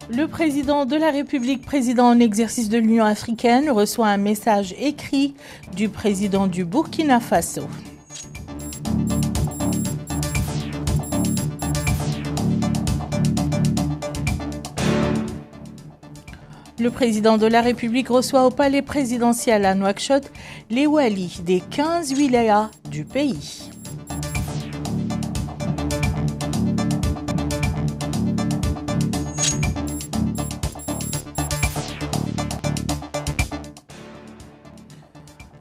Le président de la République, président en exercice de l'Union africaine, reçoit un message écrit du président du Burkina Faso. Le président de la République reçoit au palais présidentiel à Nouakchott les walis des 15 wilayas du pays.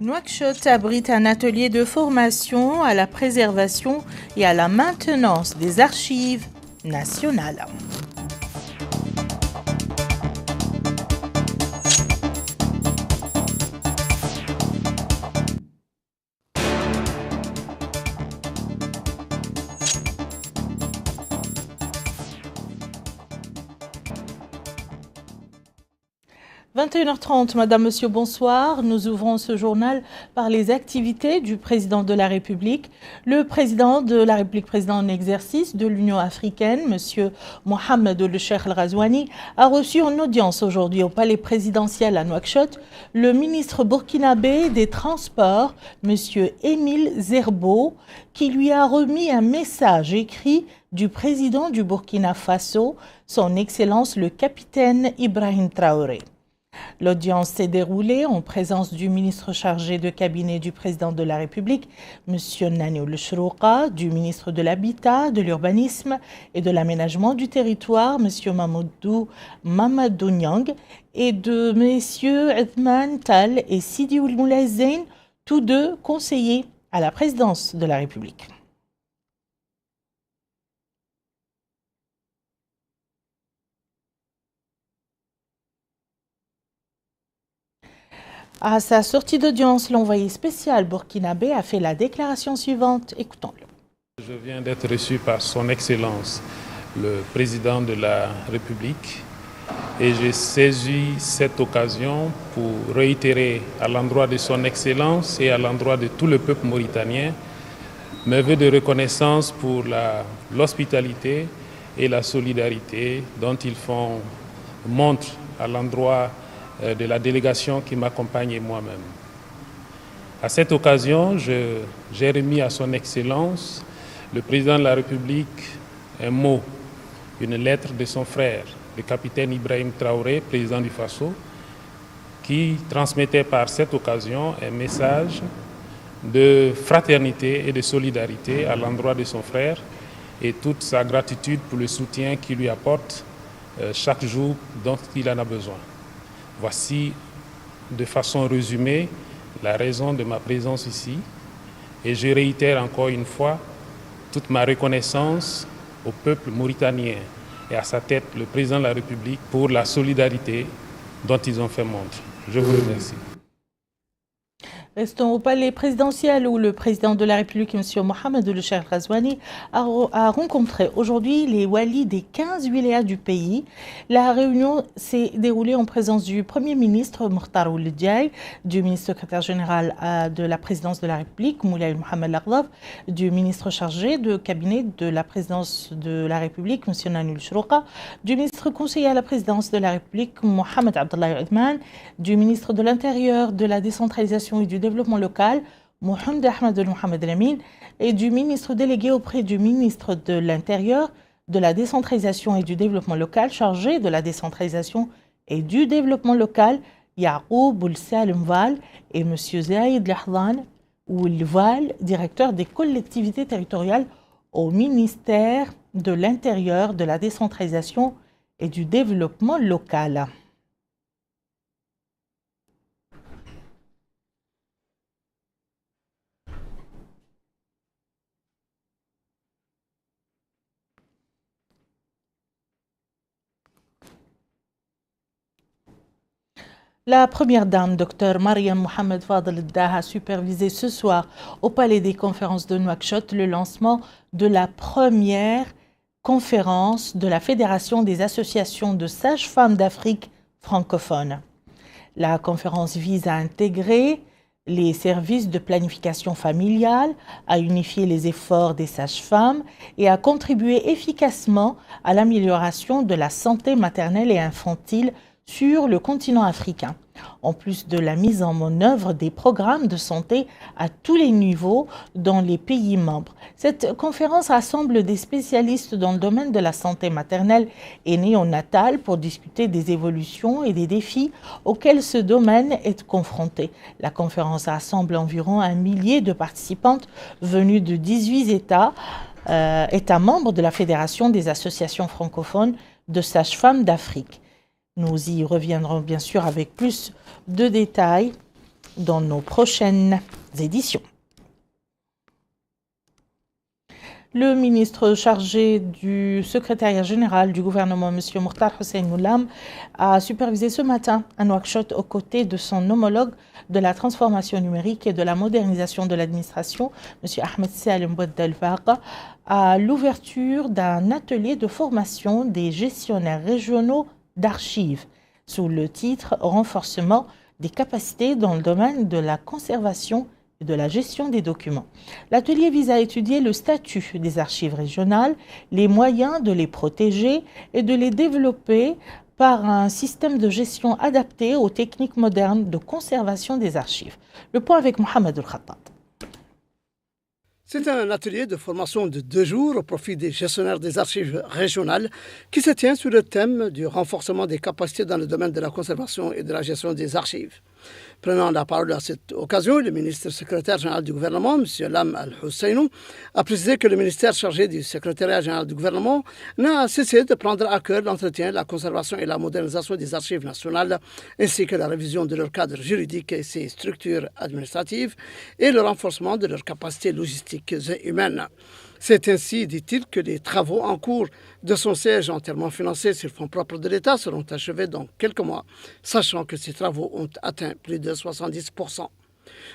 Nouakchott abrite un atelier de formation à la préservation et à la maintenance des archives nationales. « 21h30, Madame, Monsieur, bonsoir. Nous ouvrons ce journal par les activités du président de la République. Le président de la République, président en exercice de l'Union africaine, Monsieur Mohamed Ould Cheikh El Ghazouani, a reçu en audience aujourd'hui au palais présidentiel à Nouakchott le ministre burkinabé des Transports, Monsieur Émile Zerbo, qui lui a remis un message écrit du président du Burkina Faso, son Excellence le capitaine Ibrahim Traoré. L'audience s'est déroulée en présence du ministre chargé de cabinet du président de la République, M. Nani Ould Chrouqa, du ministre de l'Habitat, de l'Urbanisme et de l'Aménagement du Territoire, M. Mamadou Niang, et de M. Othman Tal et Sidi Ould Moulay Zein, tous deux conseillers à la présidence de la République. À sa sortie d'audience, l'envoyé spécial burkinabé a fait la déclaration suivante. Écoutons-le. Je viens d'être reçu par son Excellence, le président de la République, et j'ai saisi cette occasion pour réitérer à l'endroit de son Excellence et à l'endroit de tout le peuple mauritanien mes vœux de reconnaissance pour l'hospitalité et la solidarité dont ils font montre à l'endroit de la délégation qui m'accompagne et moi-même. À cette occasion, j'ai remis à son Excellence, le président de la République, un mot, une lettre de son frère, le capitaine Ibrahim Traoré, président du Faso, qui transmettait par cette occasion un message de fraternité et de solidarité à l'endroit de son frère et toute sa gratitude pour le soutien qu'il lui apporte chaque jour dont il en a besoin. Voici de façon résumée la raison de ma présence ici et je réitère encore une fois toute ma reconnaissance au peuple mauritanien et à sa tête le président de la République pour la solidarité dont ils ont fait montre. Je vous remercie. Restons au palais présidentiel où le président de la République, M. Mohamed Ould Cheikh El Ghazouani, a rencontré aujourd'hui les walis des 15 wilayas du pays. La réunion s'est déroulée en présence du Premier ministre Mokhtar Ould Diaye, du ministre secrétaire général de la présidence de la République, Moulay Mohamed Laghdaf, du ministre chargé de cabinet de la présidence de la République, M. Nani Ould Chrouqa, du ministre conseiller à la présidence de la République, Mohamed Abdallah Othman, du ministre de l'Intérieur, de la décentralisation et du développement local, Mohamed Ahmed Mohamed Lamine, et du ministre délégué auprès du ministre de l'Intérieur, de la décentralisation et du développement local, chargé de la décentralisation et du développement local, Yacoub Ould Salim Val, et M. Zaïd Lahdan Ould Val, directeur des collectivités territoriales au ministère de l'Intérieur, de la décentralisation et du développement local. La première dame, Dr Mariam Mohamed Fadel Daha, a supervisé ce soir au Palais des conférences de Nouakchott le lancement de la première conférence de la Fédération des associations de sages-femmes d'Afrique francophone. La conférence vise à intégrer les services de planification familiale, à unifier les efforts des sages-femmes et à contribuer efficacement à l'amélioration de la santé maternelle et infantile sur le continent africain, en plus de la mise en œuvre des programmes de santé à tous les niveaux dans les pays membres. Cette conférence rassemble des spécialistes dans le domaine de la santé maternelle et néonatale pour discuter des évolutions et des défis auxquels ce domaine est confronté. La conférence rassemble environ 1 millier de participantes venues de 18 États membres de la Fédération des associations francophones de sages-femmes d'Afrique. Nous y reviendrons bien sûr avec plus de détails dans nos prochaines éditions. Le ministre chargé du secrétariat général du gouvernement, M. Mokhtar Hossein Moulam, a supervisé ce matin à Nouakchott aux côtés de son homologue de la transformation numérique et de la modernisation de l'administration, M. Ahmed Salim Bouaddalbagh, à l'ouverture d'un atelier de formation des gestionnaires régionaux d'archives sous le titre « Renforcement des capacités dans le domaine de la conservation et de la gestion des documents ». L'atelier vise à étudier le statut des archives régionales, les moyens de les protéger et de les développer par un système de gestion adapté aux techniques modernes de conservation des archives. Le point avec Mohamed El-Khattab. C'est un atelier de formation de 2 jours au profit des gestionnaires des archives régionales qui se tient sur le thème du renforcement des capacités dans le domaine de la conservation et de la gestion des archives. Prenant la parole à cette occasion, le ministre secrétaire général du gouvernement, M. Lam Al-Husseinu, a précisé que le ministère chargé du secrétariat général du gouvernement n'a cessé de prendre à cœur l'entretien, la conservation et la modernisation des archives nationales, ainsi que la révision de leur cadre juridique et ses structures administratives et le renforcement de leurs capacités logistiques et humaines. C'est ainsi, dit-il, que les travaux en cours de son siège entièrement financés sur fonds propres de l'État seront achevés dans quelques mois, sachant que ces travaux ont atteint plus de 70%.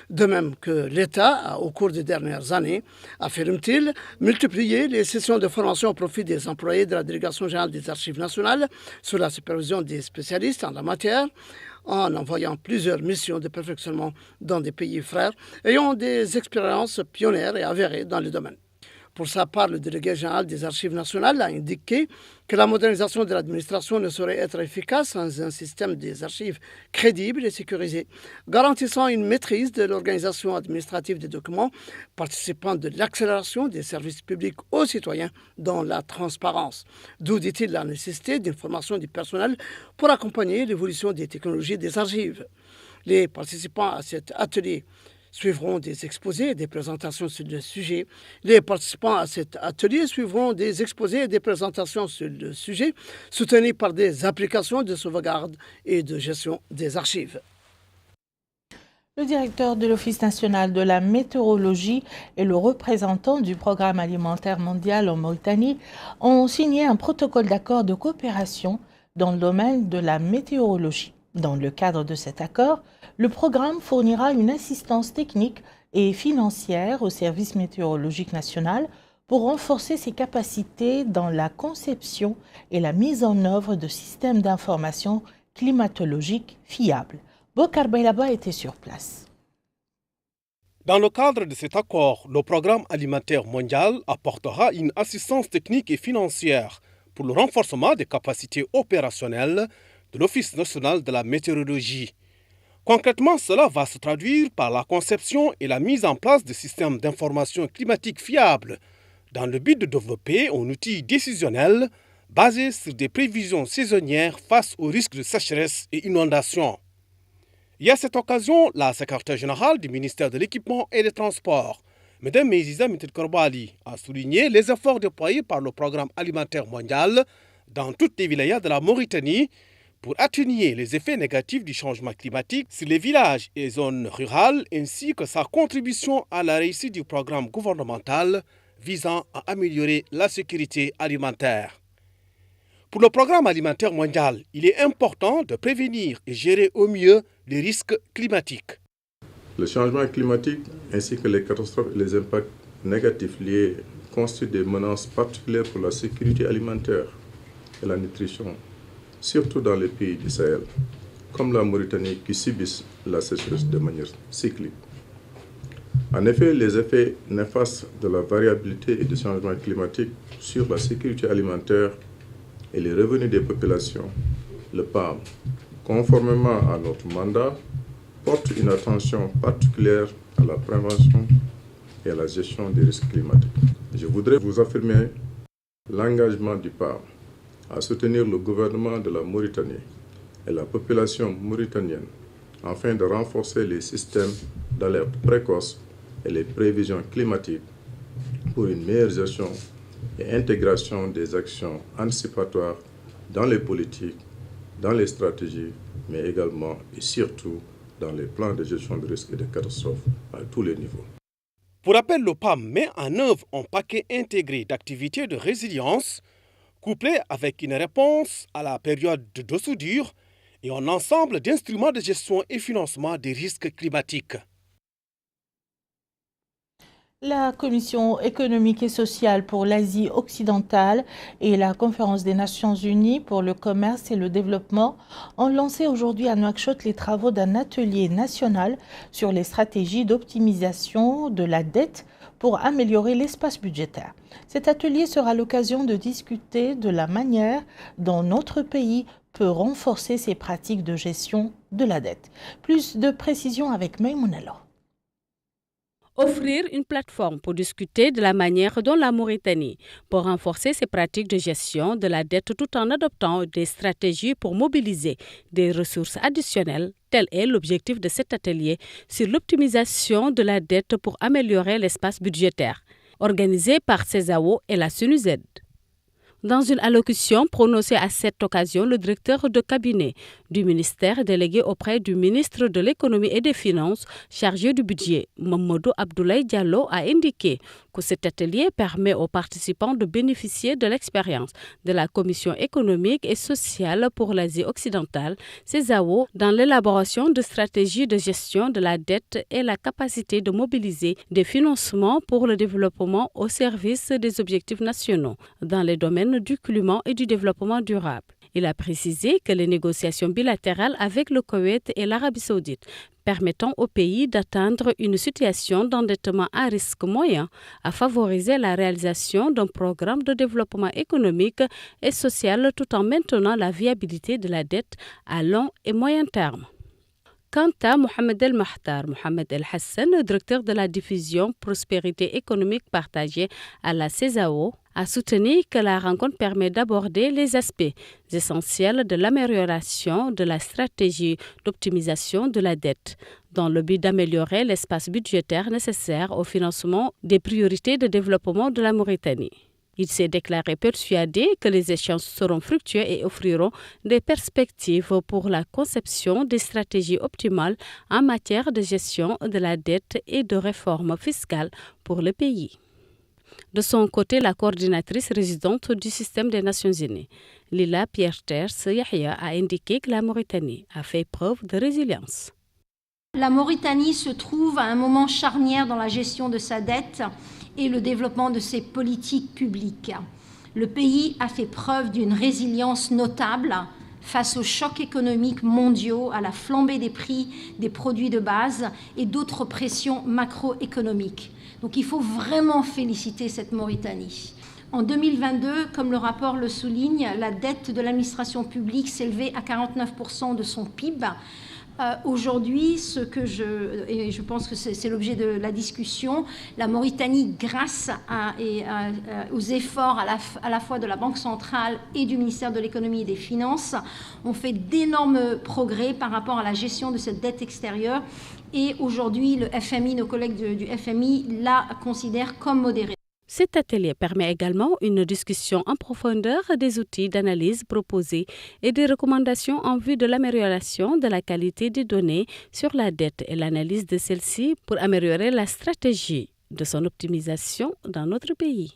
De même que l'État a, au cours des dernières années, affirme-t-il, multiplié les sessions de formation au profit des employés de la Délégation générale des archives nationales sous la supervision des spécialistes en la matière, en envoyant plusieurs missions de perfectionnement dans des pays frères ayant des expériences pionnières et avérées dans le domaine. Pour sa part, le délégué général des archives nationales a indiqué que la modernisation de l'administration ne saurait être efficace sans un système des archives crédible et sécurisé, garantissant une maîtrise de l'organisation administrative des documents, participant de l'accélération des services publics aux citoyens dans la transparence. D'où, dit-il, la nécessité d'une formation du personnel pour accompagner l'évolution des technologies des archives. Les participants à cet atelier suivront des exposés et des présentations sur le sujet. Les participants à cet atelier suivront des exposés et des présentations sur le sujet, soutenus par des applications de sauvegarde et de gestion des archives. Le directeur de l'Office national de la météorologie et le représentant du Programme alimentaire mondial en Mauritanie ont signé un protocole d'accord de coopération dans le domaine de la météorologie. Dans le cadre de cet accord, le programme fournira une assistance technique et financière au service météorologique national pour renforcer ses capacités dans la conception et la mise en œuvre de systèmes d'information climatologiques fiables. Bokar Bailaba était sur place. Dans le cadre de cet accord, le Programme alimentaire mondial apportera une assistance technique et financière pour le renforcement des capacités opérationnelles de l'Office national de la météorologie. Concrètement, cela va se traduire par la conception et la mise en place de systèmes d'information climatique fiables dans le but de développer un outil décisionnel basé sur des prévisions saisonnières face aux risques de sécheresse et inondations. Et à cette occasion, la secrétaire générale du ministère de l'Équipement et des Transports, Mme Meziza Mittel-Korbali, a souligné les efforts déployés par le Programme alimentaire mondial dans toutes les wilayas de la Mauritanie pour atténuer les effets négatifs du changement climatique sur les villages et zones rurales, ainsi que sa contribution à la réussite du programme gouvernemental visant à améliorer la sécurité alimentaire. Pour le Programme alimentaire mondial, il est important de prévenir et gérer au mieux les risques climatiques. Le changement climatique ainsi que les catastrophes et les impacts négatifs liés constituent des menaces particulières pour la sécurité alimentaire et la nutrition, surtout dans les pays du Sahel. comme la Mauritanie qui subissent la sécheresse de manière cyclique. En effet, les effets néfastes de la variabilité et du changement climatique sur la sécurité alimentaire et les revenus des populations, le PAM, conformément à notre mandat, porte une attention particulière à la prévention et à la gestion des risques climatiques. Je voudrais vous affirmer l'engagement du PAM à soutenir le gouvernement de la Mauritanie et la population mauritanienne afin de renforcer les systèmes d'alerte précoce et les prévisions climatiques pour une meilleure gestion et intégration des actions anticipatoires dans les politiques, dans les stratégies, mais également et surtout dans les plans de gestion de risques et de catastrophes à tous les niveaux. Pour rappel, le PAM met en œuvre un paquet intégré d'activités de résilience, couplé avec une réponse à la période de soudure et un ensemble d'instruments de gestion et financement des risques climatiques. La Commission économique et sociale pour l'Asie occidentale et la Conférence des Nations unies pour le commerce et le développement ont lancé aujourd'hui à Nouakchott les travaux d'un atelier national sur les stratégies d'optimisation de la dette pour améliorer l'espace budgétaire. Cet atelier sera l'occasion de discuter de la manière dont notre pays peut renforcer ses pratiques de gestion de la dette. Plus de précisions avec Maïmounalo. Offrir une plateforme pour discuter de la manière dont la Mauritanie peut renforcer ses pratiques de gestion de la dette tout en adoptant des stratégies pour mobiliser des ressources additionnelles. Tel est l'objectif de cet atelier sur l'optimisation de la dette pour améliorer l'espace budgétaire, organisé par CESAO et la SUNUZ. Dans une allocution prononcée à cette occasion, le directeur de cabinet du ministère délégué auprès du ministre de l'Économie et des Finances chargé du budget, Mamadou Abdoulaye Diallo, a indiqué que cet atelier permet aux participants de bénéficier de l'expérience de la Commission économique et sociale pour l'Asie occidentale, CESAO, dans l'élaboration de stratégies de gestion de la dette et la capacité de mobiliser des financements pour le développement au service des objectifs nationaux dans les domaines du climat et du développement durable. Il a précisé que les négociations bilatérales avec le Koweït et l'Arabie saoudite permettant au pays d'atteindre une situation d'endettement à risque moyen a favorisé la réalisation d'un programme de développement économique et social tout en maintenant la viabilité de la dette à long et moyen terme. Quant à Mohamed El Mahtar, Mohamed El Hassan, directeur de la division Prospérité économique partagée à la CESAO, a soutenu que la rencontre permet d'aborder les aspects essentiels de l'amélioration de la stratégie d'optimisation de la dette, dans le but d'améliorer l'espace budgétaire nécessaire au financement des priorités de développement de la Mauritanie. Il s'est déclaré persuadé que les échanges seront fructueux et offriront des perspectives pour la conception des stratégies optimales en matière de gestion de la dette et de réforme fiscale pour le pays. De son côté, la coordinatrice résidente du système des Nations Unies, Lila Pierre-Terce Yahya, a indiqué que la Mauritanie a fait preuve de résilience. La Mauritanie se trouve à un moment charnière dans la gestion de sa dette et le développement de ses politiques publiques. Le pays a fait preuve d'une résilience notable face aux chocs économiques mondiaux, à la flambée des prix des produits de base et d'autres pressions macroéconomiques. Donc il faut vraiment féliciter cette Mauritanie. En 2022, comme le rapport le souligne, la dette de l'administration publique s'élevait à 49% de son PIB. Aujourd'hui, et je pense que c'est l'objet de la discussion, la Mauritanie, grâce aux efforts à la fois de la Banque centrale et du ministère de l'Économie et des Finances, ont fait d'énormes progrès par rapport à la gestion de cette dette extérieure. Et aujourd'hui, le FMI, nos collègues du FMI, la considèrent comme modérée. Cet atelier permet également une discussion en profondeur des outils d'analyse proposés et des recommandations en vue de l'amélioration de la qualité des données sur la dette et l'analyse de celle-ci pour améliorer la stratégie de son optimisation dans notre pays.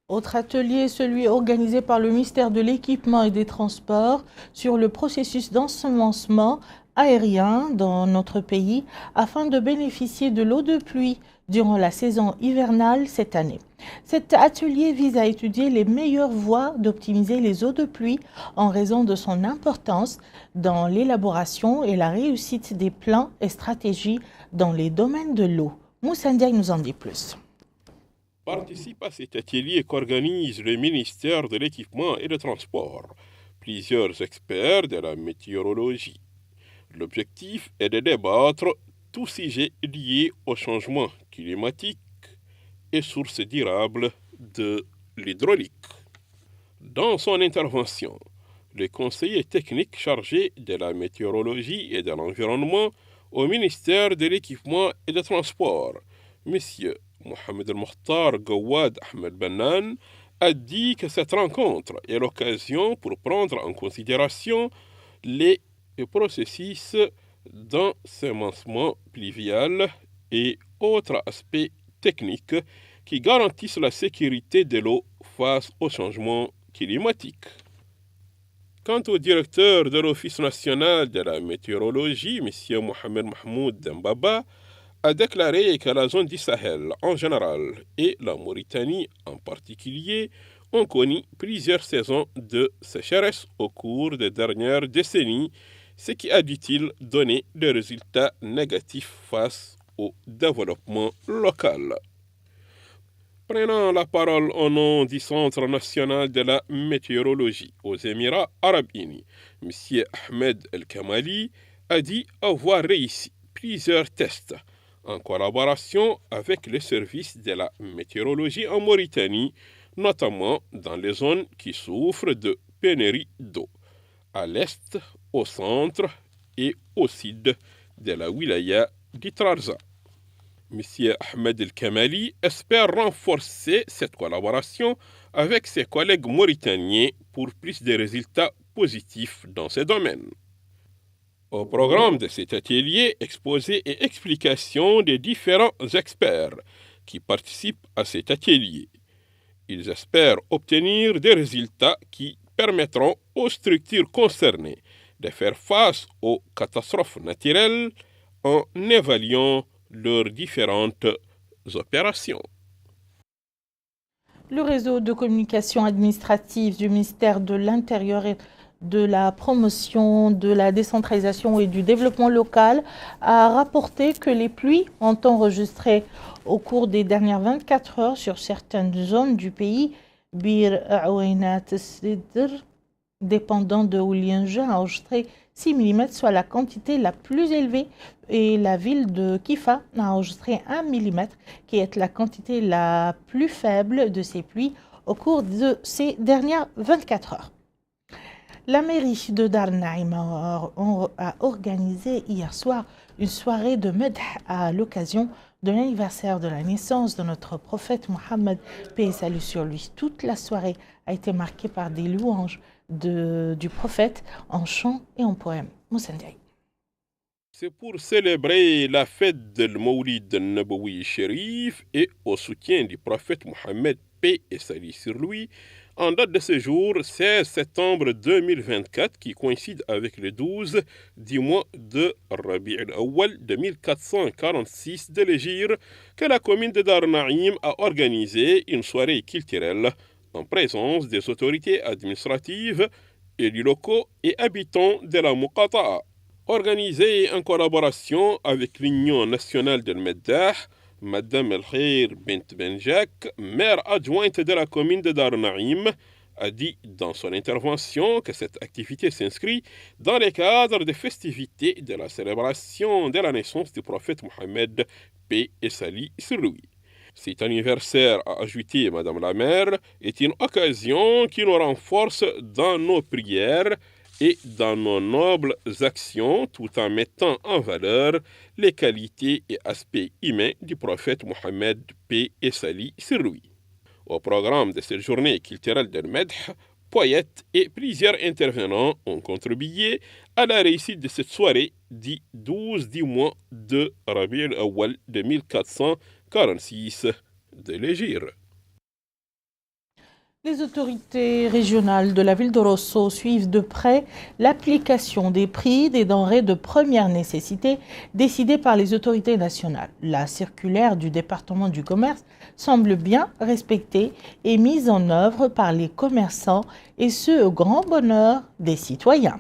Autre atelier, celui organisé par le ministère de l'Équipement et des Transports sur le processus d'ensemencement aérien dans notre pays afin de bénéficier de l'eau de pluie durant la saison hivernale cette année. Cet atelier vise à étudier les meilleures voies d'optimiser les eaux de pluie en raison de son importance dans l'élaboration et la réussite des plans et stratégies dans les domaines de l'eau. Moussa Ndiaye nous en dit plus. Participe à cet atelier qu'organise le ministère de l'Équipement et des Transports, plusieurs experts de la météorologie. L'objectif est de débattre tout sujet lié au changement climatique et sources durables de l'hydraulique. Dans son intervention, le conseiller technique chargé de la météorologie et de l'environnement au ministère de l'Équipement et des Transports, M. Mohamed El-Mokhtar Gawad Ahmed Bannan, a dit que cette rencontre est l'occasion pour prendre en considération les processus d'ensemencement pluvial et autres aspects techniques qui garantissent la sécurité de l'eau face au changement climatique. Quant au directeur de l'Office national de la météorologie, M. Mohamed Mahmoud Dembaba, a déclaré que la zone du Sahel en général et la Mauritanie en particulier ont connu plusieurs saisons de sécheresse au cours des dernières décennies, ce qui a, dit-il, donné des résultats négatifs face au développement local. Prenant la parole au nom du Centre national de la météorologie aux Émirats arabes unis, M. Ahmed El-Kamali a dit avoir réussi plusieurs tests en collaboration avec les services de la météorologie en Mauritanie, notamment dans les zones qui souffrent de pénurie d'eau, à l'est, au centre et au sud de la wilaya d'Itrarza. M. Ahmed El-Kamali espère renforcer cette collaboration avec ses collègues mauritaniens pour plus de résultats positifs dans ces domaines. Au programme de cet atelier, exposé et explication des différents experts qui participent à cet atelier. Ils espèrent obtenir des résultats qui permettront aux structures concernées de faire face aux catastrophes naturelles en évaluant leurs différentes opérations. Le réseau de communication administrative du ministère de l'Intérieur et de la promotion, de la décentralisation et du développement local a rapporté que les pluies ont enregistré au cours des dernières 24 heures sur certaines zones du pays, Bir Aouinat Sidr, dépendant de Oulienja, a enregistré 6 mm, soit la quantité la plus élevée, et la ville de Kifa a enregistré 1 mm, qui est la quantité la plus faible de ces pluies au cours de ces dernières 24 heures. La mairie de Dar Naïm a organisé hier soir une soirée de Medh à l'occasion de l'anniversaire de la naissance de notre prophète Mohammed, paix et salut sur lui. Toute la soirée a été marquée par des louanges du prophète en chant et en poème. Moussa Ndiaye. C'est pour célébrer la fête de Mawlid Nabawi Sharif et au soutien du prophète Mohammed, paix et salut sur lui, en date de ce jour, 16 septembre 2024, qui coïncide avec le 12 du mois de Rabi' al-Awwal de 1446 de l'Hégire, que la commune de Dar Naïm a organisé une soirée culturelle en présence des autorités administratives, élus locaux et habitants de la Muqata'a. Organisée en collaboration avec l'Union nationale de Meddah, Madame El-Khair Bint Benjak, maire adjointe de la commune de Dar Naïm, a dit dans son intervention que cette activité s'inscrit dans le cadre des festivités de la célébration de la naissance du prophète Mohammed, paix et salut sur lui. Cet anniversaire, a ajouté Madame la maire, est une occasion qui nous renforce dans nos prières et dans nos nobles actions, tout en mettant en valeur les qualités et aspects humains du prophète Mohammed, paix et salut sur lui. Au programme de cette journée culturelle de Medh, poètes et plusieurs intervenants ont contribué à la réussite de cette soirée du 12 du mois de Rabi' al-Awwal de 1446 de l'Hégire. Les autorités régionales de la ville de Rosso suivent de près l'application des prix des denrées de première nécessité décidés par les autorités nationales. La circulaire du département du commerce semble bien respectée et mise en œuvre par les commerçants, et ce au grand bonheur des citoyens.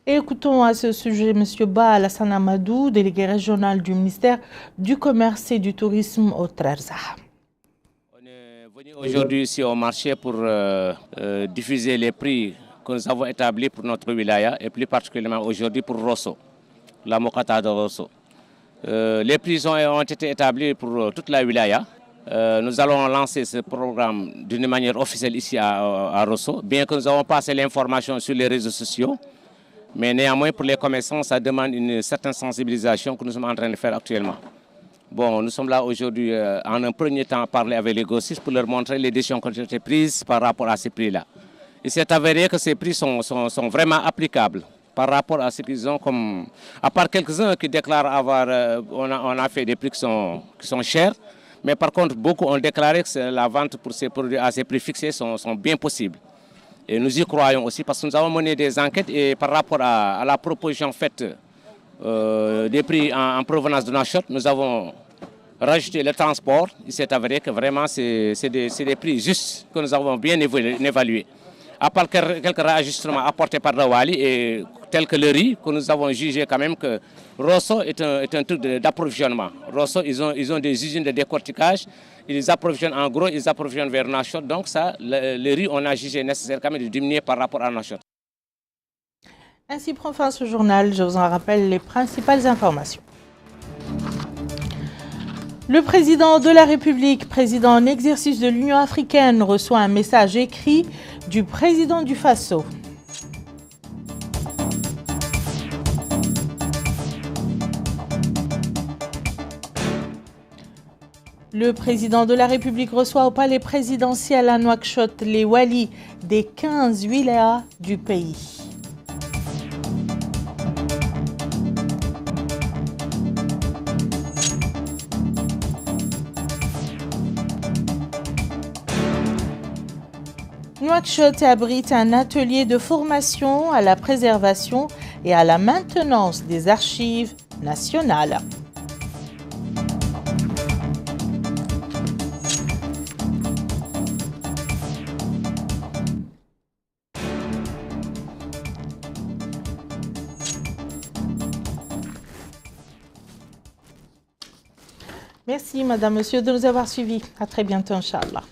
Et écoutons à ce sujet M. Ba Alassane Amadou, délégué régional du ministère du Commerce et du Tourisme au Trarza. On est venu aujourd'hui ici au marché pour diffuser les prix que nous avons établis pour notre wilaya et plus particulièrement aujourd'hui pour Rosso, la Mokata de Rosso. Les prix ont été établis pour toute la wilaya. Nous allons lancer ce programme d'une manière officielle ici à Rosso, bien que nous avons passé l'information sur les réseaux sociaux. Mais néanmoins, pour les commerçants, ça demande une certaine sensibilisation que nous sommes en train de faire actuellement. Bon, nous sommes là aujourd'hui en un premier temps à parler avec les grossistes pour leur montrer les décisions qui ont été prises par rapport à ces prix-là. Il s'est avéré que ces prix sont vraiment applicables par rapport à ce qu'ils ont comme... À part quelques-uns qui déclarent avoir... on a fait des prix qui sont chers, mais par contre, beaucoup ont déclaré que la vente pour ces produits à ces prix fixés sont bien possibles. Et nous y croyons aussi parce que nous avons mené des enquêtes et par rapport à la proposition faite des prix en provenance de Nouakchott, nous avons rajouté le transport. Il s'est avéré que vraiment c'est des prix justes que nous avons bien évalués. À part quelques réajustements apportés par Dawali et tel que le riz, que nous avons jugé quand même que Rosso est un truc d'approvisionnement. Rosso, ils ont des usines de décortiquage. Ils approvisionnent en gros, ils approvisionnent vers Nouakchott. Donc ça, le riz, on a jugé nécessaire quand même de diminuer par rapport à Nouakchott. Ainsi prend fin ce journal. Je vous en rappelle les principales informations. Le président de la République, président en exercice de l'Union africaine, reçoit un message écrit du président du Faso. Le président de la République reçoit au palais présidentiel à Nouakchott les walis des 15 wilayas du pays. Nouakchott abrite un atelier de formation à la préservation et à la maintenance des archives nationales. Merci, madame, monsieur, de nous avoir suivis. À très bientôt, Inch'Allah.